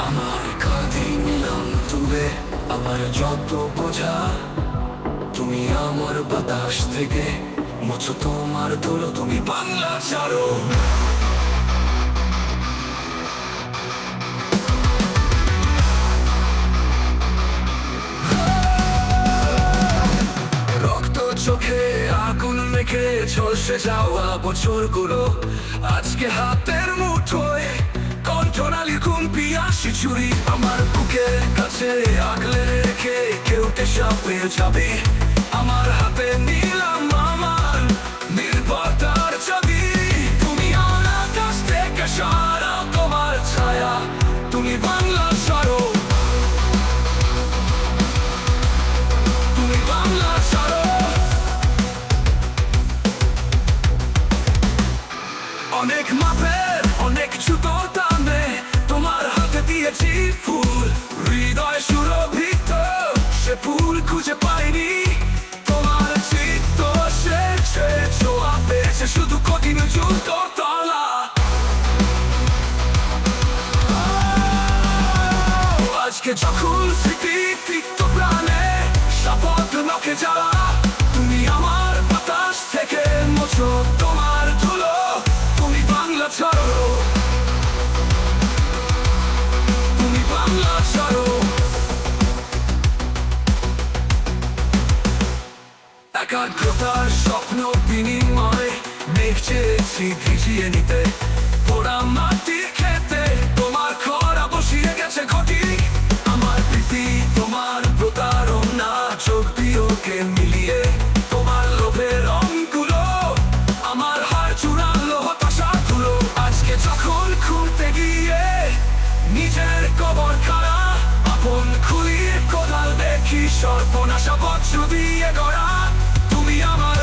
আমার কাঁধে নিলাম তুলে আমার যত বোঝা, তুমি আমার বাতাস থেকে মোছো তোমার ধুলো, তুমি বাংলা ছাড়ো। রক্ত চোখে আগুন মেখে ঝলসে যাওয়া বছরগুলো আজকে হাতের মুঠোয়, কণ্ঠনালীর কুম্পি আসি চুরি আমার বুকের কাছে আগলে রেখে কেউ টেসা পেয়ে যাবে। আমার হাতে নিলাম আমার নির্ভরতার ছবি, তুমি আমার আকাশ থেকে সরাও তোমার ছায়া, তুমি বাংলা সরো, তুমি বাংলা সরো। অনেক মাপের অনেক জুতোর দামে তোমার হাতে দিয়েছি ফুল, হৃদয় সুরভিত সে ফুল খুঁজে পাইনি, তোমার চিত্ত সে ছোঁয়া পেয়েছে শুধু কঠিন জুতোর তলা। আজকে যখন স্মৃতি তিক্ত প্রাণে শপথ নখে জ্বালা, তুমি আমার বাতাস থেকে মোছো তোমার ধুলো, তুমি বাংলা ছাড়ো, তুমি বাংলা ছাড়ো। একাগ্রতার স্বপ্ন বিনিময় মেঘ চেয়েছি ভিজিয়ে নিতে, পোড়া মাটির খেতে তোমার খরা বসিয়ে গেছে ঘটি, আমার প্রীতি তোমার প্রতারণা চোখ দিয়োকে মিলিয়ে তোমার লোভের রঙগুলো আমার হাড় চূড়ালো হতাশা ধুলো। আজকে যখন খুঁড়তে গিয়ে নিজের কবর খাড়া, আপন খুলিয়ে কোদাল দেখি সর্বনাশা বজ্র দিয়ে গড়া, তুমি আমার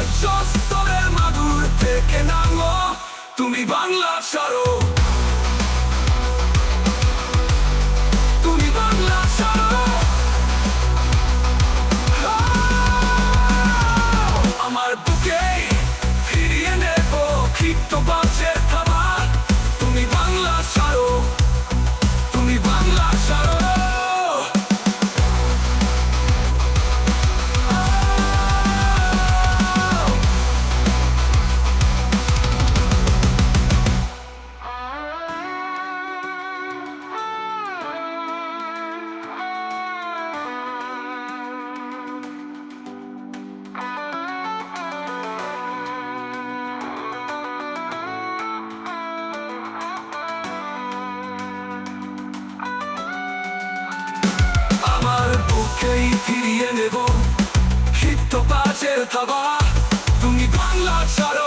স্তরের মাদুর থেকে নামো, তুমি বাংলা ছাড়ো, তুমি বাংলা ছাড়ো। আমার বুকে ফিরিয়ে নেব ক্ষিপ্ত বাজের থাবা, তুমি বাংলা ছাড়ো, তুমি বাংলা ছাড়ো। আমার বুকেই ফিরিয়ে নেব ক্ষিপ্ত বাজের থাবা, তুমি বাংলা ছাড়ো।